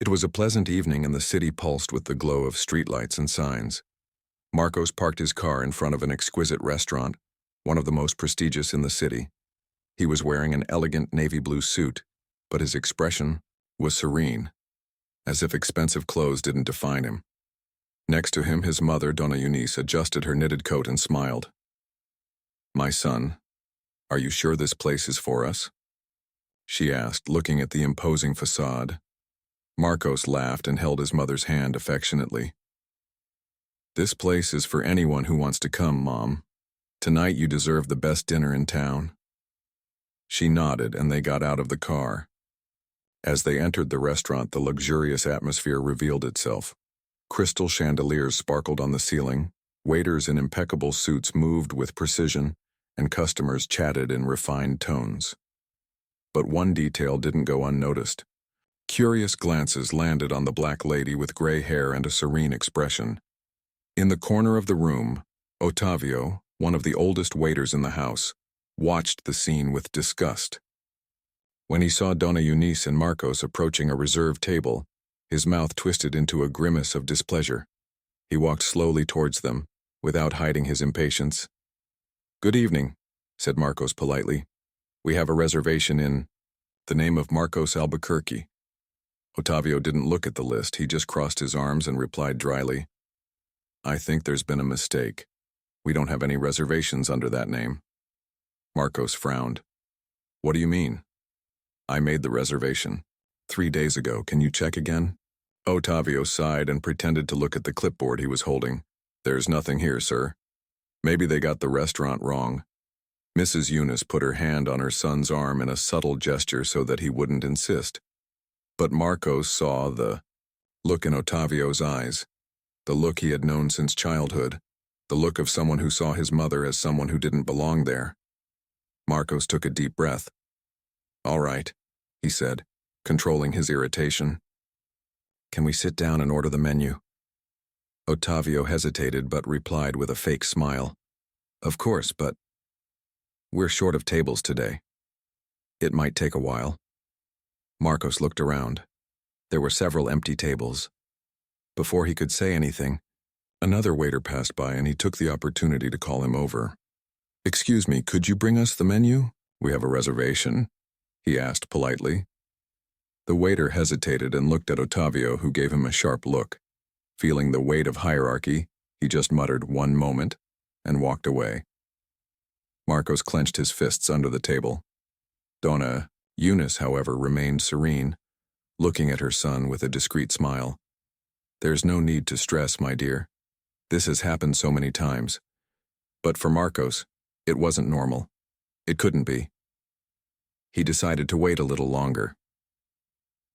It was a pleasant evening and the city pulsed with the glow of streetlights and signs. Marcos parked his car in front of an exquisite restaurant, one of the most prestigious in the city. He was wearing an elegant navy blue suit, but his expression was serene, as if expensive clothes didn't define him. Next to him, his mother, Dona Eunice, adjusted her knitted coat and smiled. "My son, are you sure this place is for us?" she asked, looking at the imposing facade. Marcos laughed and held his mother's hand affectionately. "This place is for anyone who wants to come, Mom. Tonight you deserve the best dinner in town." She nodded and they got out of the car. As they entered the restaurant, the luxurious atmosphere revealed itself. Crystal chandeliers sparkled on the ceiling, waiters in impeccable suits moved with precision, and customers chatted in refined tones. But one detail didn't go unnoticed. Curious glances landed on the black lady with gray hair and a serene expression. In the corner of the room, Otavio, one of the oldest waiters in the house, watched the scene with disgust. When he saw Dona Eunice and Marcos approaching a reserved table, his mouth twisted into a grimace of displeasure. He walked slowly towards them, without hiding his impatience. "Good evening," said Marcos politely. "We have a reservation in the name of Marcos Albuquerque." Otavio didn't look at the list, he just crossed his arms and replied dryly, "I think there's been a mistake. We don't have any reservations under that name." Marcos frowned. "What do you mean?" "I made the reservation 3 days ago. Can you check again?" Otavio sighed and pretended to look at the clipboard he was holding. "There's nothing here, sir. Maybe they got the restaurant wrong." Mrs. Eunice put her hand on her son's arm in a subtle gesture so that he wouldn't insist. But Marcos saw the look in Otavio's eyes, the look he had known since childhood, the look of someone who saw his mother as someone who didn't belong there. Marcos took a deep breath. "All right," he said, controlling his irritation. "Can we sit down and order the menu?" Otavio hesitated but replied with a fake smile. "Of course, but we're short of tables today. It might take a while." Marcos looked around. There were several empty tables. Before he could say anything, another waiter passed by and he took the opportunity to call him over. "Excuse me, could you bring us the menu? We have a reservation," he asked politely. The waiter hesitated and looked at Otavio, who gave him a sharp look. Feeling the weight of hierarchy, he just muttered "one moment" and walked away. Marcos clenched his fists under the table. Dona Eunice, however, remained serene, looking at her son with a discreet smile. "There's no need to stress, my dear. This has happened so many times." But for Marcos, it wasn't normal. It couldn't be. He decided to wait a little longer.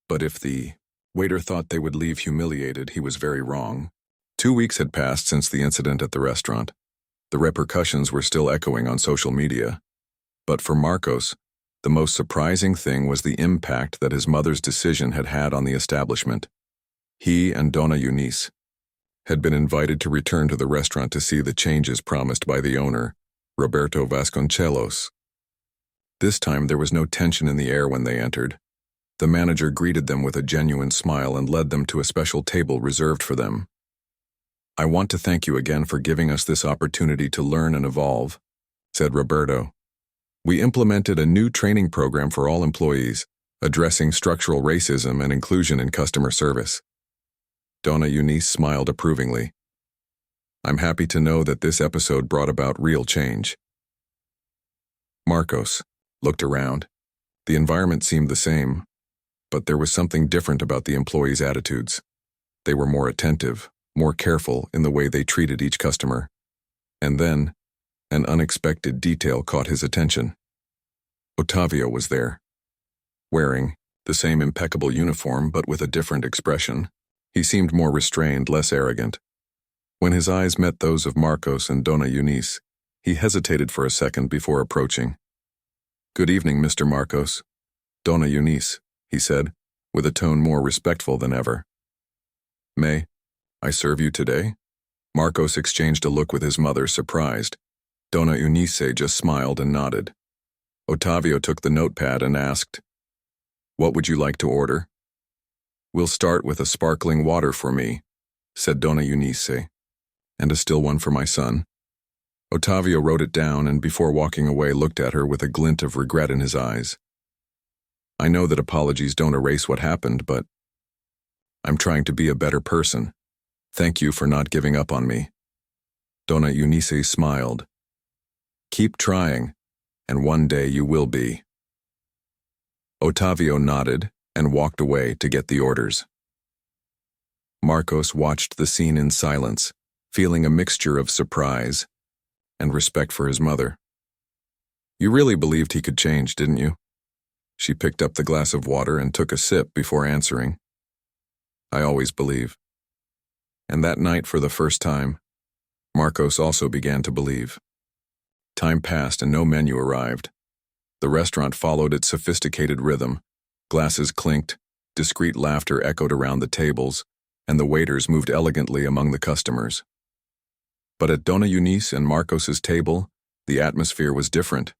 But if the waiter thought they would leave humiliated, he was very wrong. 2 weeks had passed since the incident at the restaurant. The repercussions were still echoing on social media. But for Marcos, the most surprising thing was the impact that his mother's decision had had on the establishment. He and Dona Eunice had been invited to return to the restaurant to see the changes promised by the owner, Roberto Vasconcelos. This time there was no tension in the air when they entered. The manager greeted them with a genuine smile and led them to a special table reserved for them. "I want to thank you again for giving us this opportunity to learn and evolve," said Roberto. "We implemented a new training program for all employees, addressing structural racism and inclusion in customer service." Dona Eunice smiled approvingly. "I'm happy to know that this episode brought about real change." Marcos looked around. The environment seemed the same, but there was something different about the employees' attitudes. They were more attentive, more careful in the way they treated each customer. And then, an unexpected detail caught his attention. Otavio was there, wearing the same impeccable uniform but with a different expression. He seemed more restrained, less arrogant. When his eyes met those of Marcos and Dona Eunice, he hesitated for a second before approaching. "Good evening, Mr. Marcos. Dona Eunice," he said, with a tone more respectful than ever. "May I serve you today?" Marcos exchanged a look with his mother, surprised. Dona Eunice just smiled and nodded. Otavio took the notepad and asked, "What would you like to order?" "We'll start with a sparkling water for me," said Dona Eunice, "and a still one for my son." Otavio wrote it down and before walking away looked at her with a glint of regret in his eyes. "I know that apologies don't erase what happened, but I'm trying to be a better person. Thank you for not giving up on me." Dona Eunice smiled. "Keep trying, and one day you will be." Otavio nodded and walked away to get the orders. Marcos watched the scene in silence, feeling a mixture of surprise and respect for his mother. "You really believed he could change, didn't you?" She picked up the glass of water and took a sip before answering. "I always believe." And that night, for the first time, Marcos also began to believe. Time passed and no menu arrived. The restaurant followed its sophisticated rhythm. Glasses clinked, discreet laughter echoed around the tables, and the waiters moved elegantly among the customers. But at Dona Eunice and Marcos's table, the atmosphere was different.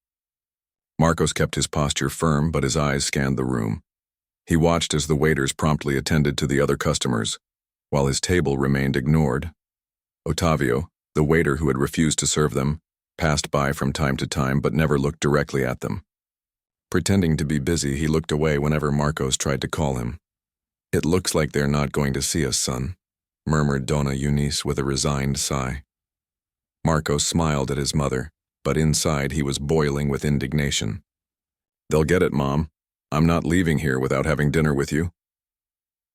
Marcos kept his posture firm, but his eyes scanned the room. He watched as the waiters promptly attended to the other customers, while his table remained ignored. Otavio, the waiter who had refused to serve them, passed by from time to time but never looked directly at them. Pretending to be busy, he looked away whenever Marcos tried to call him. "It looks like they're not going to see us, son," murmured Dona Eunice with a resigned sigh. Marcos smiled at his mother, but inside he was boiling with indignation. "They'll get it, Mom. I'm not leaving here without having dinner with you."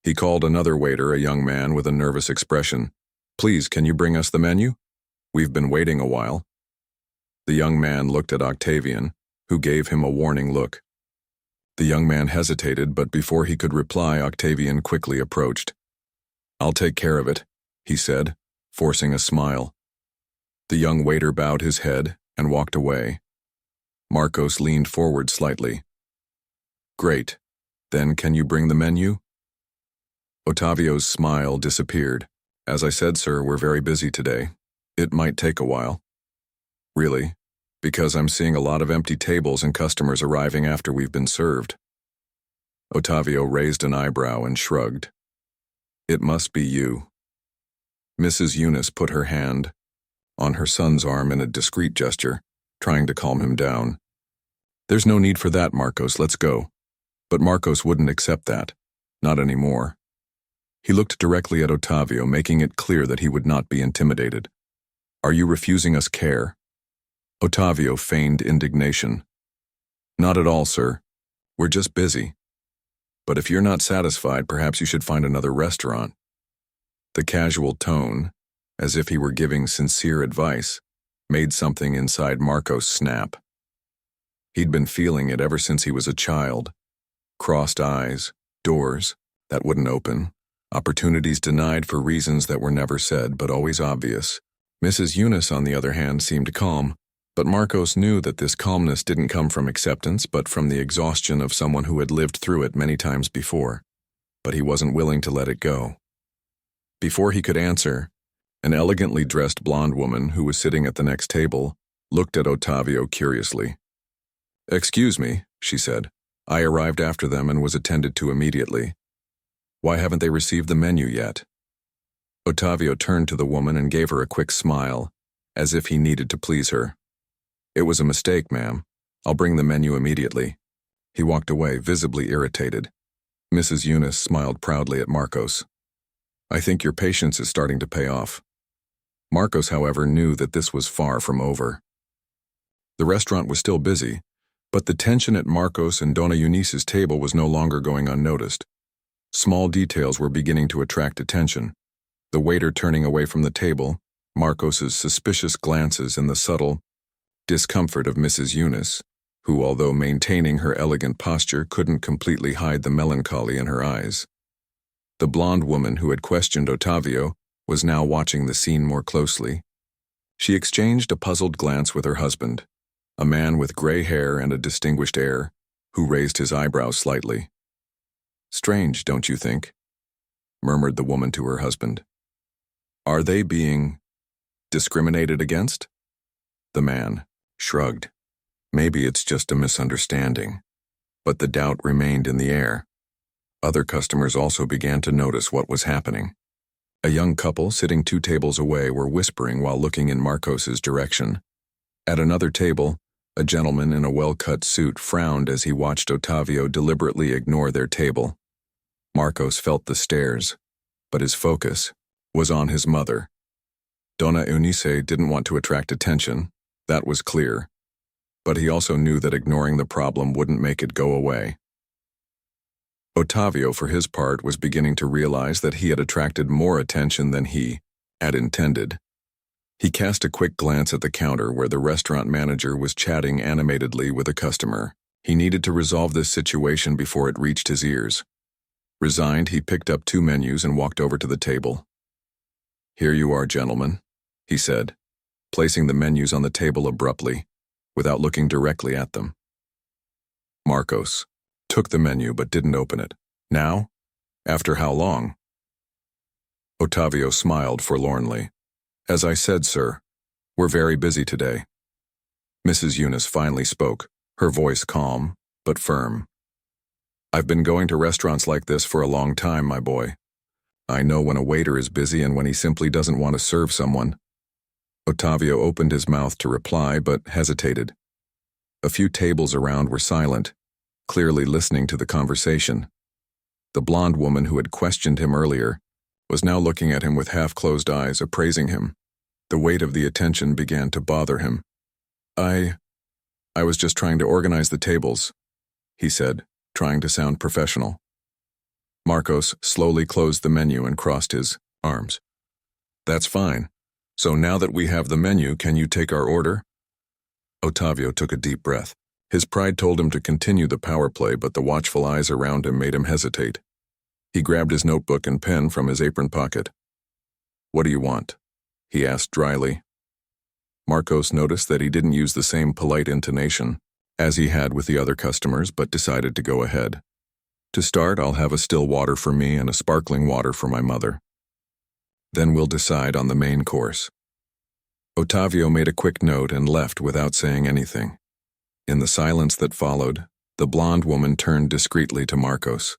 He called another waiter, a young man with a nervous expression. "Please, can you bring us the menu? We've been waiting a while." The young man looked at Octavian, who gave him a warning look. The young man hesitated, but before he could reply, Octavian quickly approached. "I'll take care of it," he said, forcing a smile. The young waiter bowed his head and walked away. Marcos leaned forward slightly. "Great. Then can you bring the menu?" Otavio's smile disappeared. "As I said, sir, we're very busy today. It might take a while." "Really? Because I'm seeing a lot of empty tables and customers arriving after we've been served." Otavio raised an eyebrow and shrugged. "It must be you." Mrs. Eunice put her hand on her son's arm in a discreet gesture, trying to calm him down. "There's no need for that, Marcos, let's go." But Marcos wouldn't accept that. Not anymore. He looked directly at Otavio, making it clear that he would not be intimidated. "Are you refusing us care?" Otavio feigned indignation. "Not at all, sir. We're just busy. But if you're not satisfied, perhaps you should find another restaurant." The casual tone, as if he were giving sincere advice, made something inside Marcos snap. He'd been feeling it ever since he was a child. Crossed eyes, doors that wouldn't open, opportunities denied for reasons that were never said but always obvious. Mrs. Eunice, on the other hand, seemed calm. But Marcos knew that this calmness didn't come from acceptance, but from the exhaustion of someone who had lived through it many times before. But he wasn't willing to let it go. Before he could answer, an elegantly dressed blonde woman who was sitting at the next table looked at Otavio curiously. "Excuse me," she said. "I arrived after them and was attended to immediately. Why haven't they received the menu yet?" Otavio turned to the woman and gave her a quick smile, as if he needed to please her. "It was a mistake, ma'am. I'll bring the menu immediately." He walked away, visibly irritated. Mrs. Eunice smiled proudly at Marcos. "I think your patience is starting to pay off." Marcos, however, knew that this was far from over. The restaurant was still busy, but the tension at Marcos and Dona Eunice's table was no longer going unnoticed. Small details were beginning to attract attention. The waiter turning away from the table, Marcos's suspicious glances, and the subtle discomfort of Mrs. Eunice, who, although maintaining her elegant posture, couldn't completely hide the melancholy in her eyes. The blonde woman who had questioned Otavio was now watching the scene more closely. She exchanged a puzzled glance with her husband, a man with gray hair and a distinguished air, who raised his eyebrows slightly. "Strange, don't you think?" murmured the woman to her husband. "Are they being discriminated against?" The man shrugged. "Maybe it's just a misunderstanding." But the doubt remained in the air. Other customers also began to notice what was happening. A young couple sitting 2 tables away were whispering while looking in Marcos's direction. At another table, a gentleman in a well-cut suit frowned as he watched Ottavio deliberately ignore their table. Marcos felt the stares, but his focus was on his mother. Donna Eunice didn't want to attract attention, that was clear, but he also knew that ignoring the problem wouldn't make it go away. Ottavio, for his part, was beginning to realize that he had attracted more attention than he had intended. He cast a quick glance at the counter where the restaurant manager was chatting animatedly with a customer. He needed to resolve this situation before it reached his ears. Resigned, he picked up 2 menus and walked over to the table. "Here you are, gentlemen," he said, placing the menus on the table abruptly, without looking directly at them. Marcos took the menu but didn't open it. Now? After how long? Ottavio smiled forlornly. "As I said, sir, we're very busy today." Mrs. Eunice finally spoke, her voice calm but firm. "I've been going to restaurants like this for a long time, my boy. I know when a waiter is busy and when he simply doesn't want to serve someone." Ottavio opened his mouth to reply but hesitated. A few tables around were silent, clearly listening to the conversation. The blonde woman who had questioned him earlier was now looking at him with half-closed eyes, appraising him. The weight of the attention began to bother him. I was just trying to organize the tables," he said, trying to sound professional. Marcos slowly closed the menu and crossed his arms. "That's fine. So now that we have the menu, can you take our order?" Ottavio took a deep breath. His pride told him to continue the power play, but the watchful eyes around him made him hesitate. He grabbed his notebook and pen from his apron pocket. "What do you want?" he asked dryly. Marcos noticed that he didn't use the same polite intonation as he had with the other customers, but decided to go ahead. "To start, I'll have a still water for me and a sparkling water for my mother. Then we'll decide on the main course." Ottavio made a quick note and left without saying anything. In the silence that followed, the blonde woman turned discreetly to Marcos.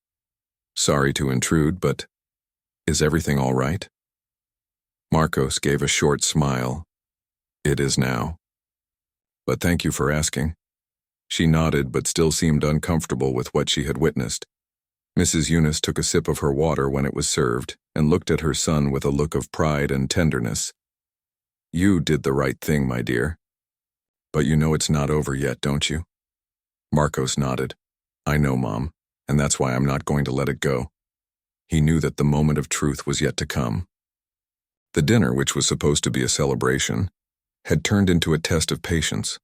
"Sorry to intrude, but is everything all right?" Marcos gave a short smile. "It is now. But thank you for asking." She nodded but still seemed uncomfortable with what she had witnessed. Mrs. Eunice took a sip of her water when it was served and looked at her son with a look of pride and tenderness. "You did the right thing, my dear. But you know it's not over yet, don't you?" Marcos nodded. "I know, Mom, and that's why I'm not going to let it go." He knew that the moment of truth was yet to come. The dinner, which was supposed to be a celebration, had turned into a test of patience.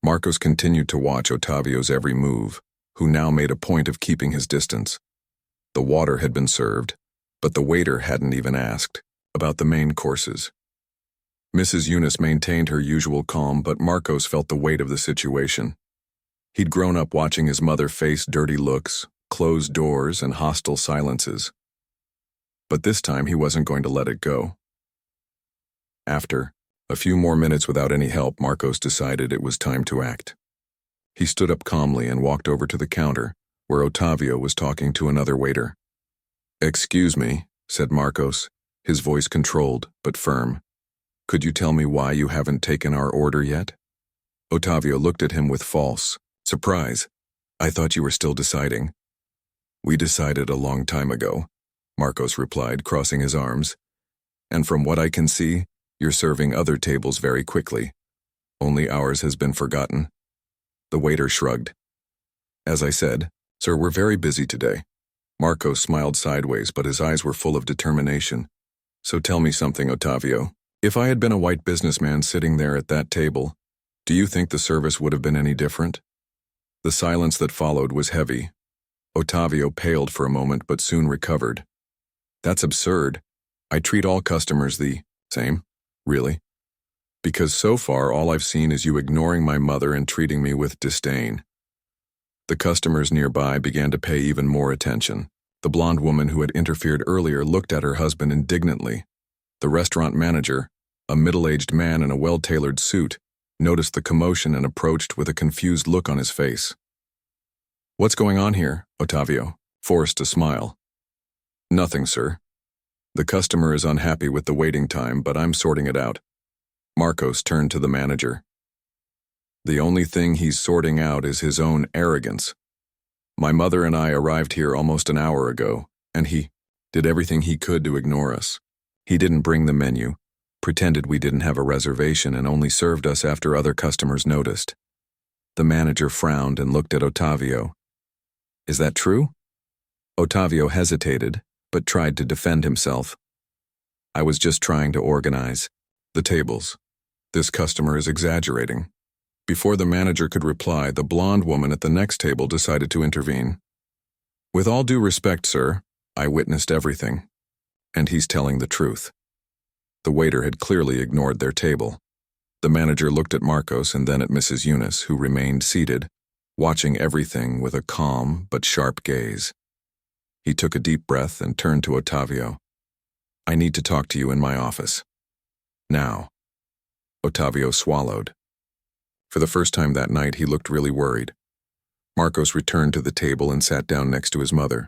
Marcos continued to watch Ottavio's every move, who now made a point of keeping his distance. The water had been served, but the waiter hadn't even asked about the main courses. Mrs. Eunice maintained her usual calm, but Marcos felt the weight of the situation. He'd grown up watching his mother face dirty looks, closed doors, and hostile silences. But this time he wasn't going to let it go. After a few more minutes without any help, Marcos decided it was time to act. He stood up calmly and walked over to the counter, where Ottavio was talking to another waiter. "Excuse me," said Marcos, his voice controlled but firm. "Could you tell me why you haven't taken our order yet?" Ottavio looked at him with false surprise. "I thought you were still deciding." "We decided a long time ago," Marcos replied, crossing his arms. "And from what I can see, you're serving other tables very quickly. Only ours has been forgotten." The waiter shrugged. "As I said, sir, we're very busy today." Marcos smiled sideways, but his eyes were full of determination. "So tell me something, Ottavio. If I had been a white businessman sitting there at that table, do you think the service would have been any different?" The silence that followed was heavy. Ottavio paled for a moment but soon recovered. "That's absurd. I treat all customers the same, really. Because so far all I've seen is you ignoring my mother and treating me with disdain." The customers nearby began to pay even more attention. The blonde woman who had interfered earlier looked at her husband indignantly. The restaurant manager, a middle-aged man in a well-tailored suit, noticed the commotion and approached with a confused look on his face. "What's going on here, Ottavio?" forced a smile. Nothing, sir. The customer is unhappy with the waiting time, but I'm sorting it out. Marcos turned to the manager. The only thing he's sorting out is his own arrogance. My mother and I arrived here almost an hour ago, and he did everything he could to ignore us. He didn't bring the menu, pretended we didn't have a reservation, and only served us after other customers noticed. The manager frowned and looked at Otavio. Is that true? Otavio hesitated, but tried to defend himself. I was just trying to organize the tables. This customer is exaggerating. Before the manager could reply, the blonde woman at the next table decided to intervene. With all due respect, sir, I witnessed everything. And he's telling the truth. The waiter had clearly ignored their table. The manager looked at Marcos and then at Mrs. Eunice, who remained seated, watching everything with a calm but sharp gaze. He took a deep breath and turned to Otavio. I need to talk to you in my office. Now. Otavio swallowed. For the first time that night, he looked really worried. Marcos returned to the table and sat down next to his mother.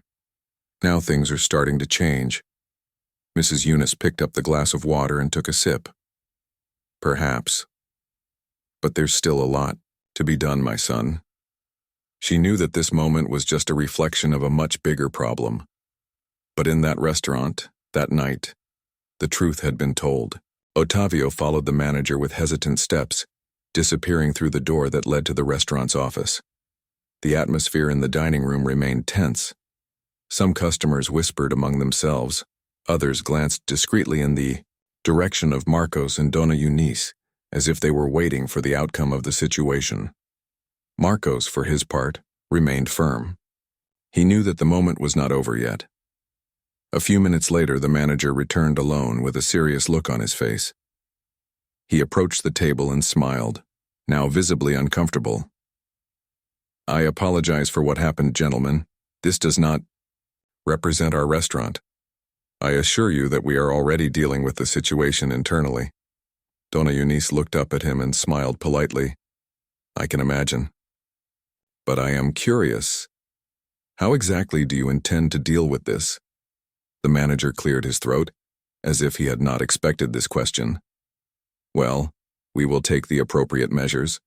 Now things are starting to change. Mrs. Eunice picked up the glass of water and took a sip. Perhaps. But there's still a lot to be done, my son. She knew that this moment was just a reflection of a much bigger problem. But in that restaurant, that night, the truth had been told. Otavio followed the manager with hesitant steps, disappearing through the door that led to the restaurant's office. The atmosphere in the dining room remained tense. Some customers whispered among themselves. Others glanced discreetly in the direction of Marcos and Dona Eunice, as if they were waiting for the outcome of the situation. Marcos, for his part, remained firm. He knew that the moment was not over yet. A few minutes later, the manager returned alone with a serious look on his face. He approached the table and smiled, now visibly uncomfortable. I apologize for what happened, gentlemen. This does not represent our restaurant. I assure you that we are already dealing with the situation internally. Dona Eunice looked up at him and smiled politely. I can imagine. But I am curious. How exactly do you intend to deal with this? The manager cleared his throat, as if he had not expected this question. Well, we will take the appropriate measures.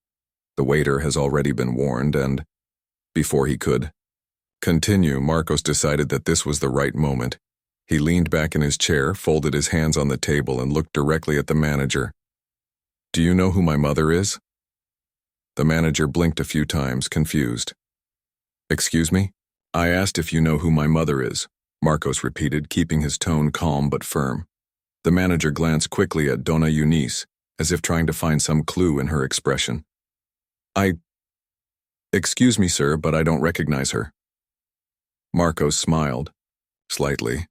The waiter has already been warned and, before he could continue, Marcos decided that this was the right moment. He leaned back in his chair, folded his hands on the table, and looked directly at the manager. Do you know who my mother is? The manager blinked a few times, confused. Excuse me? I asked if you know who my mother is, Marcos repeated, keeping his tone calm but firm. The manager glanced quickly at Dona Eunice, as if trying to find some clue in her expression. Excuse me, sir, but I don't recognize her. Marcos smiled, slightly.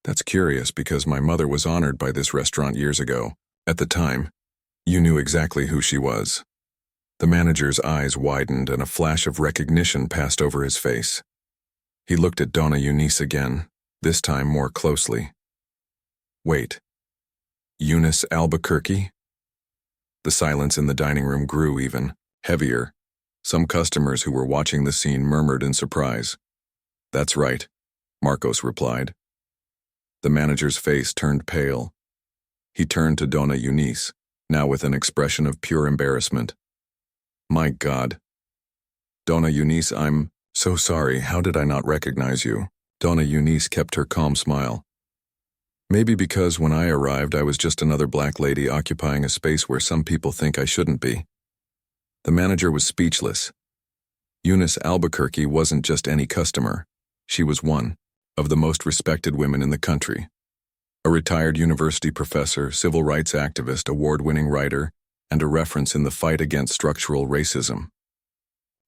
That's curious because my mother was honored by this restaurant years ago. At the time, you knew exactly who she was. The manager's eyes widened and a flash of recognition passed over his face. He looked at Dona Eunice again, this time more closely. Wait. Eunice Albuquerque? The silence in the dining room grew even heavier. Some customers who were watching the scene murmured in surprise. That's right, Marcos replied. The manager's face turned pale. He turned to Dona Eunice, now with an expression of pure embarrassment. My God. Dona Eunice, I'm so sorry. How did I not recognize you? Dona Eunice kept her calm smile. Maybe because when I arrived I was just another black lady occupying a space where some people think I shouldn't be. The manager was speechless. Eunice Albuquerque wasn't just any customer. She was one of the most respected women in the country. A retired university professor, civil rights activist, award-winning writer, and a reference in the fight against structural racism.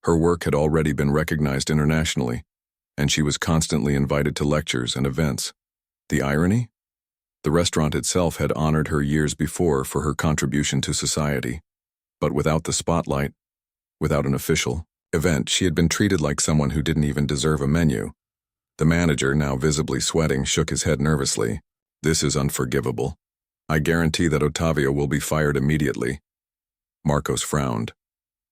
Her work had already been recognized internationally, and she was constantly invited to lectures and events. The irony? The restaurant itself had honored her years before for her contribution to society. But without the spotlight, without an official event, she had been treated like someone who didn't even deserve a menu. The manager, now visibly sweating, shook his head nervously. This is unforgivable. I guarantee that Otavio will be fired immediately. Marcos frowned.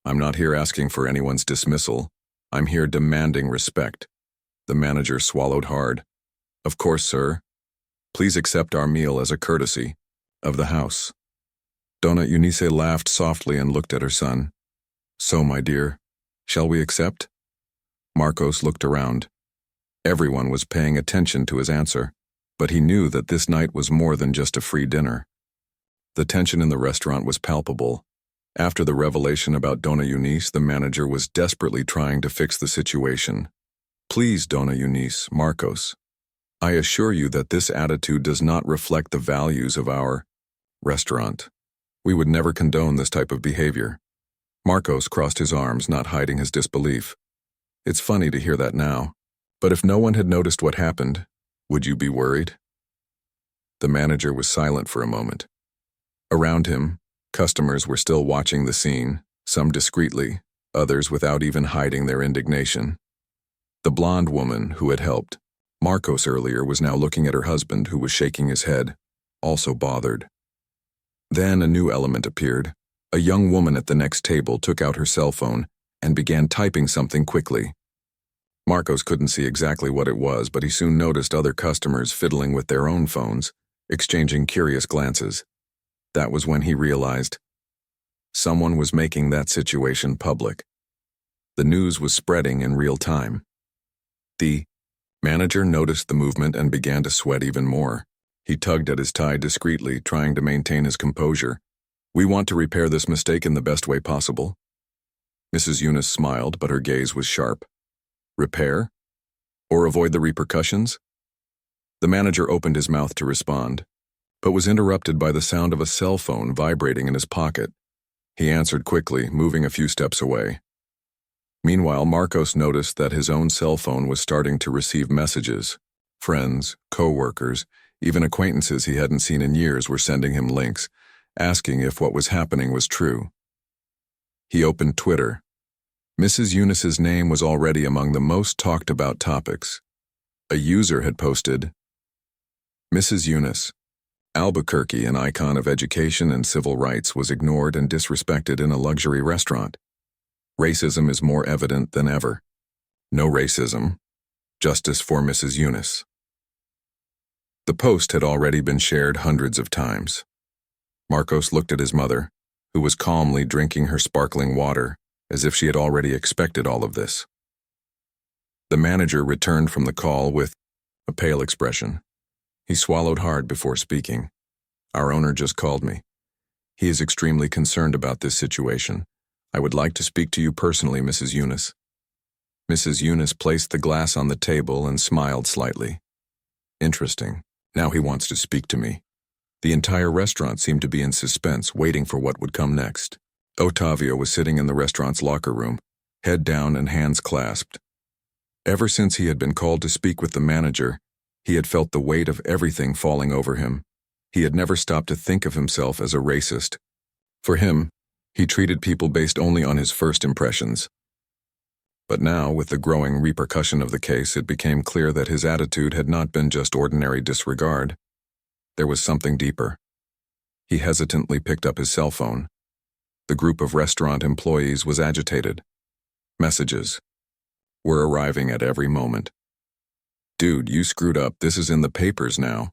I'm not here asking for anyone's dismissal. I'm here demanding respect. The manager swallowed hard. Of course, sir. Please accept our meal as a courtesy of the house. Donna Eunice laughed softly and looked at her son. So, my dear, shall we accept? Marcos looked around. Everyone was paying attention to his answer, but he knew that this night was more than just a free dinner. The tension in the restaurant was palpable. After the revelation about Donna Eunice, the manager was desperately trying to fix the situation. Please, Donna Eunice, Marcos, I assure you that this attitude does not reflect the values of our restaurant. We would never condone this type of behavior. Marcos crossed his arms, not hiding his disbelief. It's funny to hear that now, but if no one had noticed what happened, would you be worried? The manager was silent for a moment. Around him, customers were still watching the scene, some discreetly, others without even hiding their indignation. The blonde woman who had helped Marcos earlier was now looking at her husband, who was shaking his head, also bothered. Then a new element appeared. A young woman at the next table took out her cell phone and began typing something quickly. Marcos couldn't see exactly what it was, but he soon noticed other customers fiddling with their own phones, exchanging curious glances. That was when he realized someone was making that situation public. The news was spreading in real time. The manager noticed the movement and began to sweat even more. He tugged at his tie discreetly, trying to maintain his composure. We want to repair this mistake in the best way possible. Mrs. Eunice smiled, but her gaze was sharp. Repair? Or avoid the repercussions? The manager opened his mouth to respond, but was interrupted by the sound of a cell phone vibrating in his pocket. He answered quickly, moving a few steps away. Meanwhile, Marcos noticed that his own cell phone was starting to receive messages. Friends, co-workers, even acquaintances he hadn't seen in years were sending him links, asking if what was happening was true. He opened Twitter. Mrs. Eunice's name was already among the most talked about topics. A user had posted, Mrs. Eunice, Albuquerque, an icon of education and civil rights, was ignored and disrespected in a luxury restaurant. Racism is more evident than ever. No racism. Justice for Mrs. Eunice. The post had already been shared hundreds of times. Marcos looked at his mother, who was calmly drinking her sparkling water, as if she had already expected all of this. The manager returned from the call with a pale expression. He swallowed hard before speaking. Our owner just called me. He is extremely concerned about this situation. I would like to speak to you personally, Mrs. Eunice. Mrs. Eunice placed the glass on the table and smiled slightly. Interesting. Now he wants to speak to me. The entire restaurant seemed to be in suspense, waiting for what would come next. Otavio was sitting in the restaurant's locker room, head down and hands clasped. Ever since he had been called to speak with the manager, he had felt the weight of everything falling over him. He had never stopped to think of himself as a racist. For him, he treated people based only on his first impressions. But now, with the growing repercussion of the case, it became clear that his attitude had not been just ordinary disregard. There was something deeper. He hesitantly picked up his cell phone. The group of restaurant employees was agitated. Messages were arriving at every moment. Dude, you screwed up. This is in the papers now.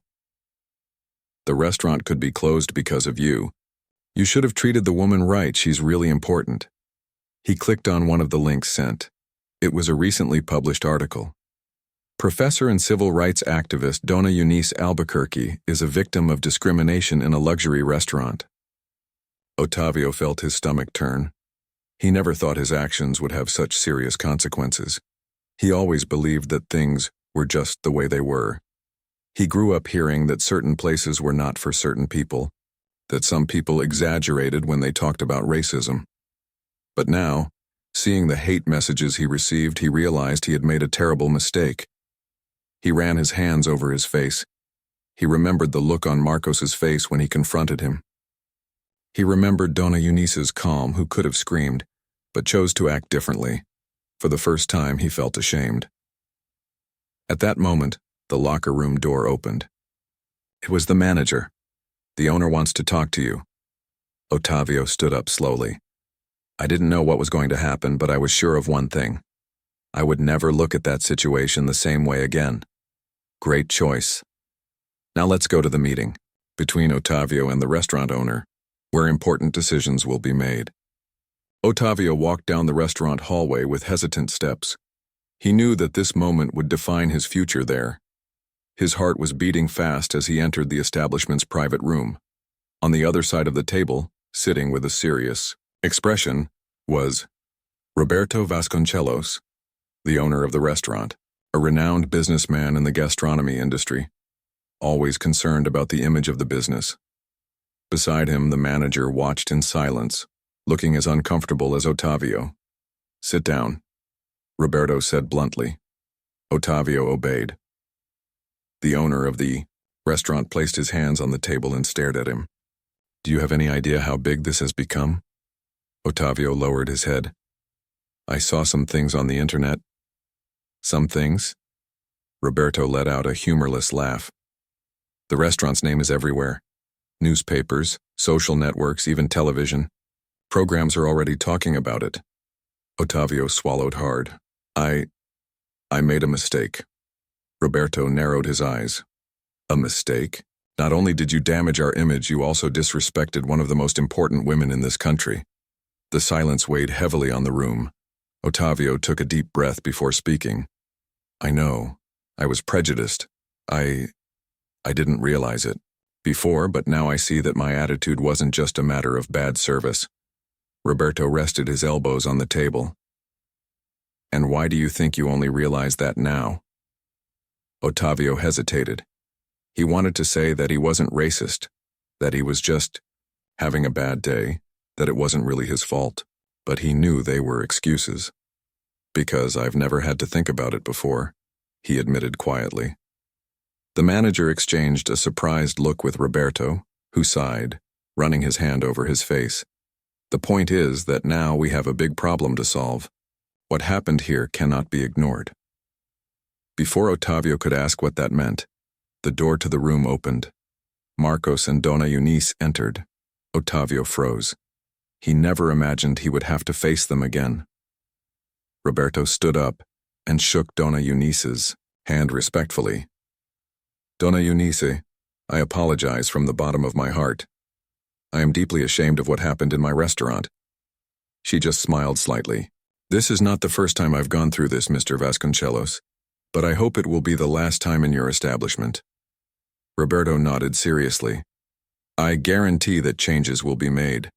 The restaurant could be closed because of you. You should have treated the woman right. She's really important. He clicked on one of the links sent. It was a recently published article. Professor and civil rights activist Donna Eunice Albuquerque is a victim of discrimination in a luxury restaurant. Otavio felt his stomach turn. He never thought his actions would have such serious consequences. He always believed that things were just the way they were. He grew up hearing that certain places were not for certain people, that some people exaggerated when they talked about racism. But now, seeing the hate messages he received, he realized he had made a terrible mistake. He ran his hands over his face. He remembered the look on Marcos's face when he confronted him. He remembered Donna Eunice's calm, who could have screamed, but chose to act differently. For the first time, he felt ashamed. At that moment, the locker room door opened. It was the manager. The owner wants to talk to you. Otavio stood up slowly. I didn't know what was going to happen, but I was sure of one thing. I would never look at that situation the same way again. Great choice. Now let's go to the meeting between Ottavio and the restaurant owner, where important decisions will be made. Ottavio walked down the restaurant hallway with hesitant steps. He knew that this moment would define his future there. His heart was beating fast as he entered the establishment's private room. On the other side of the table, sitting with a serious expression, was Roberto Vasconcelos, the owner of the restaurant, a renowned businessman in the gastronomy industry, always concerned about the image of the business. Beside him, the manager watched in silence, looking as uncomfortable as Ottavio. "Sit down," Roberto said bluntly. Ottavio obeyed. The owner of the restaurant placed his hands on the table and stared at him. "Do you have any idea how big this has become?" Ottavio lowered his head. "I saw some things on the internet." "Some things?" Roberto let out a humorless laugh. "The restaurant's name is everywhere. Newspapers, social networks, even television. Programs are already talking about it." Ottavio swallowed hard. I made a mistake." Roberto narrowed his eyes. "A mistake? Not only did you damage our image, you also disrespected one of the most important women in this country." The silence weighed heavily on the room. Ottavio took a deep breath before speaking. "I know. I was prejudiced. I didn't realize it before, but now I see that my attitude wasn't just a matter of bad service." Roberto rested his elbows on the table. "And why do you think you only realize that now?" Ottavio hesitated. He wanted to say that he wasn't racist, that he was just having a bad day, that it wasn't really his fault, but he knew they were excuses. "Because I've never had to think about it before," he admitted quietly. The manager exchanged a surprised look with Roberto, who sighed, running his hand over his face. "The point is that now we have a big problem to solve. What happened here cannot be ignored." Before Ottavio could ask what that meant, the door to the room opened. Marcos and Dona Eunice entered. Ottavio froze. He never imagined he would have to face them again. Roberto stood up and shook Dona Eunice's hand respectfully. "Dona Eunice, I apologize from the bottom of my heart. I am deeply ashamed of what happened in my restaurant." She just smiled slightly. "This is not the first time I've gone through this, Mr. Vasconcelos, but I hope it will be the last time in your establishment." Roberto nodded seriously. "I guarantee that changes will be made.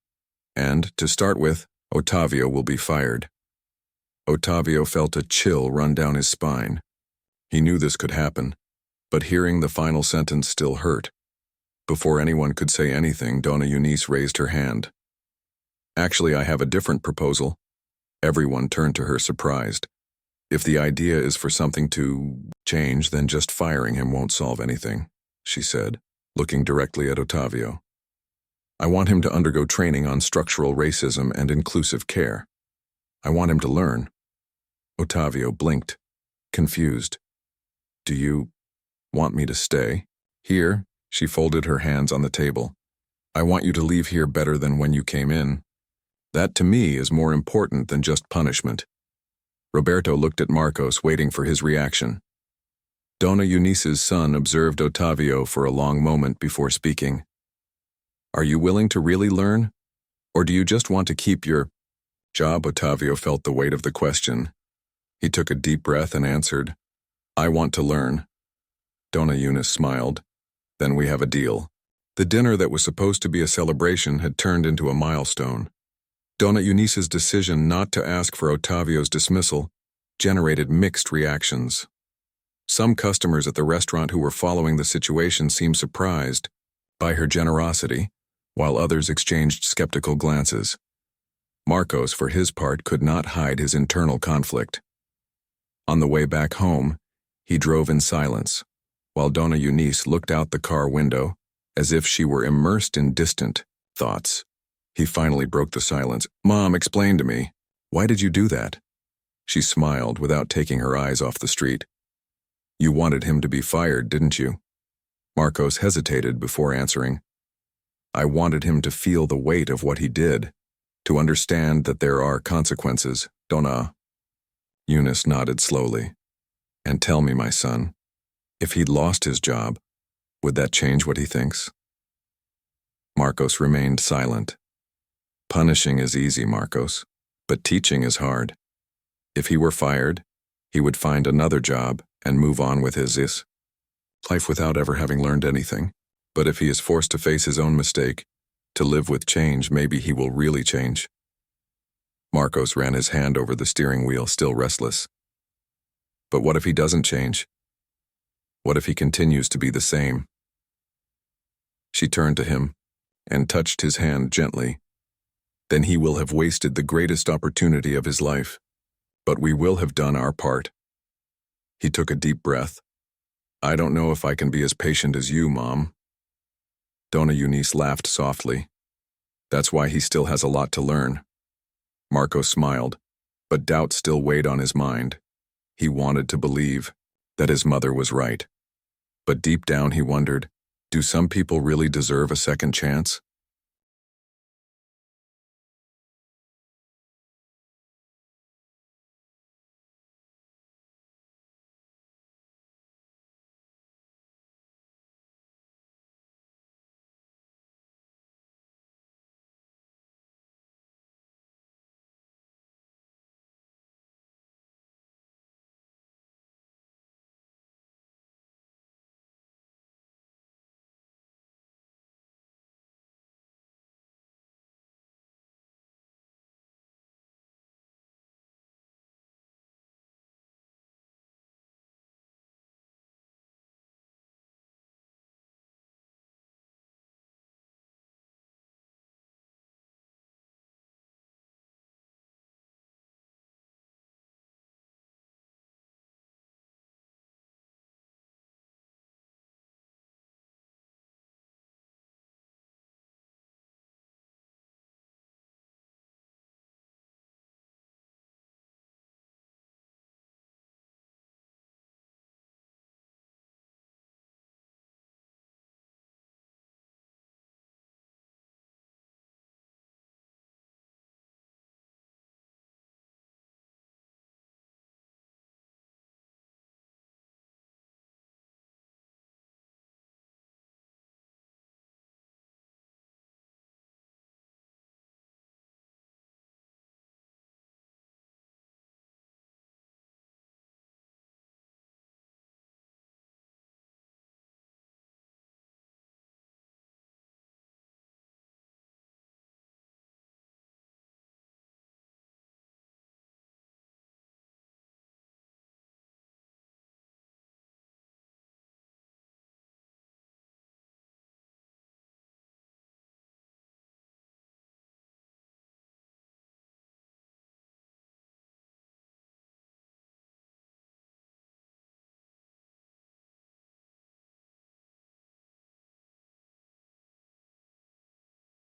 And, to start with, Ottavio will be fired." Ottavio felt a chill run down his spine. He knew this could happen, but hearing the final sentence still hurt. Before anyone could say anything, Dona Eunice raised her hand. "Actually, I have a different proposal." Everyone turned to her surprised. "If the idea is for something to change, then just firing him won't solve anything," she said, looking directly at Ottavio. "I want him to undergo training on structural racism and inclusive care. I want him to learn." Ottavio blinked, confused. "Do you want me to stay here?" She folded her hands on the table. "I want you to leave here better than when you came in. That to me is more important than just punishment." Roberto looked at Marcos, waiting for his reaction. Dona Eunice's son observed Ottavio for a long moment before speaking. "Are you willing to really learn? Or do you just want to keep your job?" Ottavio felt the weight of the question. He took a deep breath and answered, "I want to learn." Dona Eunice smiled. "Then we have a deal." The dinner that was supposed to be a celebration had turned into a milestone. Dona Eunice's decision not to ask for Ottavio's dismissal generated mixed reactions. Some customers at the restaurant who were following the situation seemed surprised by her generosity, while others exchanged skeptical glances. Marcos, for his part, could not hide his internal conflict. On the way back home, he drove in silence, while Dona Eunice looked out the car window as if she were immersed in distant thoughts. He finally broke the silence. "Mom, explain to me. Why did you do that?" She smiled without taking her eyes off the street. "You wanted him to be fired, didn't you?" Marcos hesitated before answering. "I wanted him to feel the weight of what he did, to understand that there are consequences, Dona." Eunice nodded slowly. And tell me, my son, if he'd lost his job, would that change what he thinks? Marcos remained silent. Punishing is easy, Marcos, but teaching is hard. If he were fired, he would find another job and move on with his life without ever having learned anything. But if he is forced to face his own mistake, to live with change, maybe he will really change. Marcos ran his hand over the steering wheel, still restless. But what if he doesn't change? What if he continues to be the same? She turned to him and touched his hand gently. Then he will have wasted the greatest opportunity of his life. But we will have done our part. He took a deep breath. I don't know if I can be as patient as you, Mom. Dona Eunice laughed softly. That's why he still has a lot to learn. Marcos smiled, but doubt still weighed on his mind. He wanted to believe that his mother was right. But deep down he wondered, do some people really deserve a second chance?